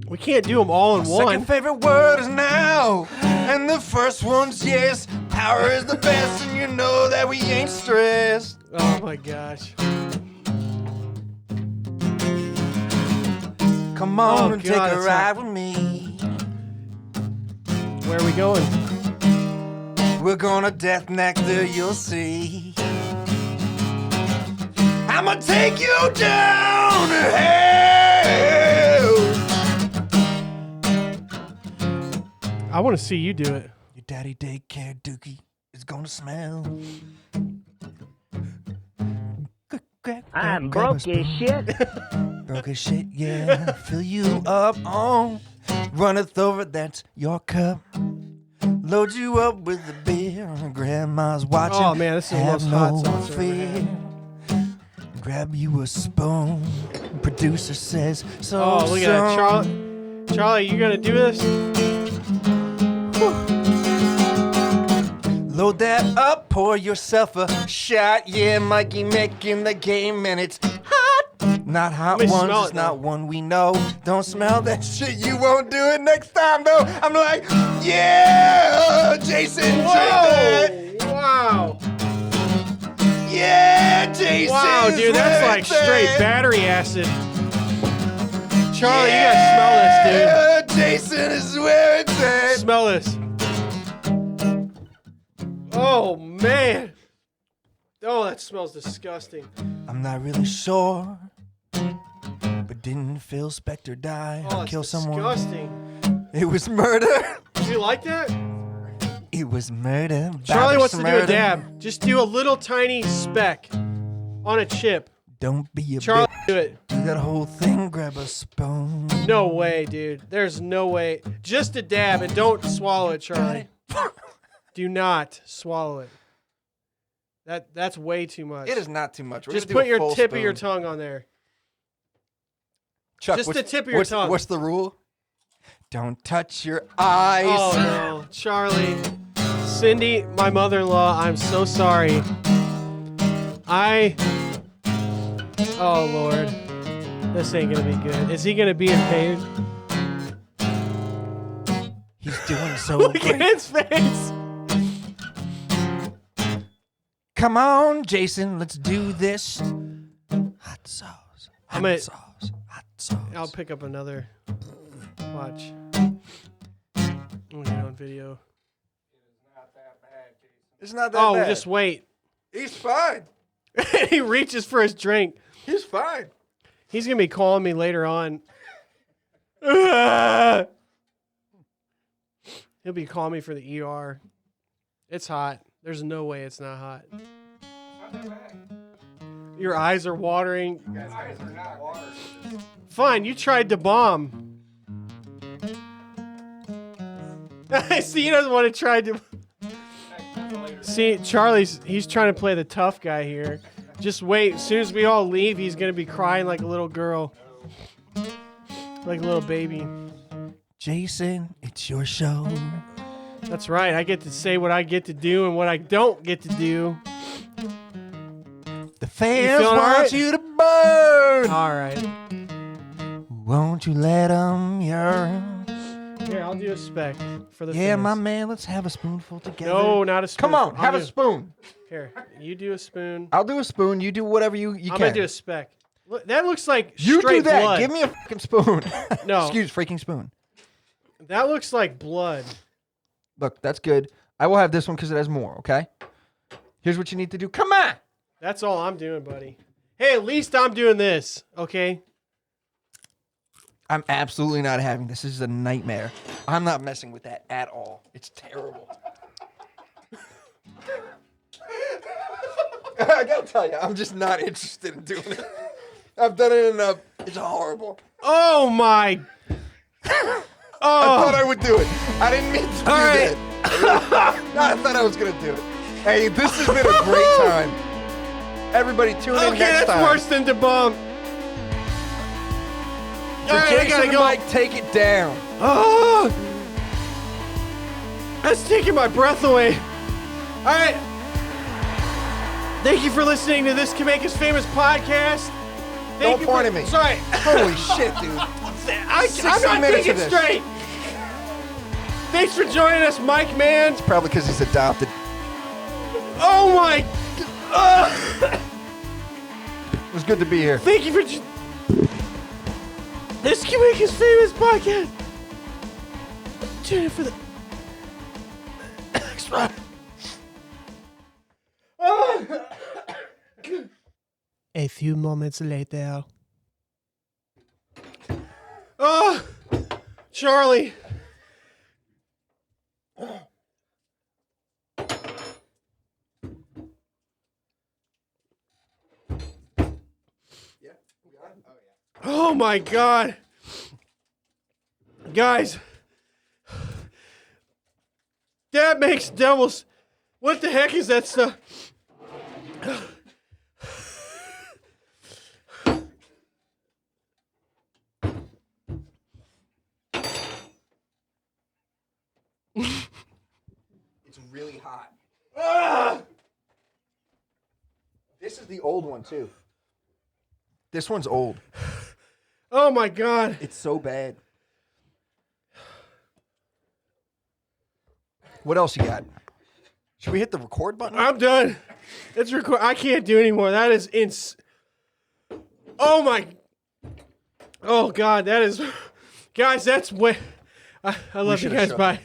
We can't do them all in one. Second favorite word is now. And the first one's yes. Power is the best, and you know that we ain't stressed. Oh, my gosh. Come on Oh, and God, take a it's ride hot. with me. Where are we going? We're gonna death nectar, you'll see. I'ma take you down to hell. I want to see you do it. Your daddy daycare dookie. is gonna smell. I'm broke as shit. Broke as shit, yeah. Fill you up on. Runneth over, that's your cup. Load you up with the beer. Grandma's watching. Oh, man, this is the have most hot no sauce I've ever had. fear. Grab you a spoon. Producer says so. Oh, look at that. Charlie, you gonna do this? Load that up, pour yourself a shot. Yeah, Mikey making the game, and it's hot. Not hot Let me ones, smell it's it, not though. one we know. Don't smell that shit, you won't do it next time, though. I'm like, yeah, Jason, drink that. Wow. Yeah, Jason. Wow, dude, that's like straight battery acid. Charlie, you gotta smell this, Yeah, Jason is where it's dude. at. Smell this. Oh, man. Oh, that smells disgusting. I'm not really sure, but didn't Phil Spector die Oh, or it's kill someone? disgusting. It was murder. Do you like that? It was murder. Charlie Bobby wants to do a murder. dab. Just do a little tiny speck on a chip. Don't be a Charlie, bitch. do it. Do that whole thing. Grab a spoon. No way, dude. There's no way. Just a dab and don't swallow it, Charlie. Do not swallow it. That's way too much. It is not too much. We're Just gonna do put a your full tip spoon. of your tongue on there. Chuck, just what's- the tip of your what's- tongue. What's the rule? Don't touch your eyes. Oh no, Charlie. Cindy, my mother-in-law, I'm so sorry. Oh Lord. This ain't gonna be good. Is he gonna be in pain? He's doing so Look great. at his face. Come on, Jason, let's do this. Hot sauce. I'm Hot gonna- sauce. Hot sauce. I'll pick up another. Watch. I'm gonna get on video. It's not that Oh, bad. just wait. He's fine. He reaches for his drink. He's fine. He's gonna be calling me later on. He'll be calling me for the ER. It's hot. There's no way it's not hot. Your eyes are watering. Fine, you tried to bomb. I see he doesn't want to try to. See, he's trying to play the tough guy here. Just wait. As soon as we all leave, he's going to be crying like a little girl. Like a little baby. Jason, it's your show. That's right. I get to say what I get to do and what I don't get to do. The fans feeling want alright? you to burn. All right. Won't you let them yearn? Here, I'll do a spec for the Yeah, fans. my man, let's have a spoonful together. No, not a spoon. Come on, I'll have do- a spoon. Here, you do a spoon. I'll do a spoon. You do whatever you I'm can. going to do a spec. Look, that looks like You straight do that. blood. Give me a fucking spoon. No. Excuse freaking spoon. That looks like blood. Look, that's good. I will have this one because it has more, okay? Here's what you need to do. Come on. That's all I'm doing, buddy. Hey, at least I'm doing this, okay? I'm absolutely not having this. This is a nightmare. I'm not messing with that at all. It's terrible. I gotta tell you, I'm just not interested in doing it. I've done it enough. It's horrible. Oh, my. I thought I would do it. I didn't mean to do All right. that. No, I thought I was gonna do it. Hey, this has been a great time. Everybody tune in Okay, next that's time. worse than to bomb. For All right, I Jason gotta and go. Mike, take it down. Oh, that's taking my breath away. All right. Thank you for listening to this Jamaica's Famous podcast. Thank Don't you point for, at me. Sorry. Holy shit, dude. I'm 60 not minutes thinking of this. straight. Thanks for joining us, Mike, man. Probably because he's adopted. Oh, my. It was good to be here. Thank you for this Jamaica's Famous podcast. Tune in for the next one. A few moments later. Oh, Charlie. Oh my God. Guys. That makes devils. What the heck is that stuff? It's really hot. Ah! This is the old one too. This one's old. Oh my God. It's so bad. What else you got? Should we hit the record button? I'm done. It's record. I can't do anymore. That is Oh my. Oh God, that is. Guys, that's way. I love you guys. Bye.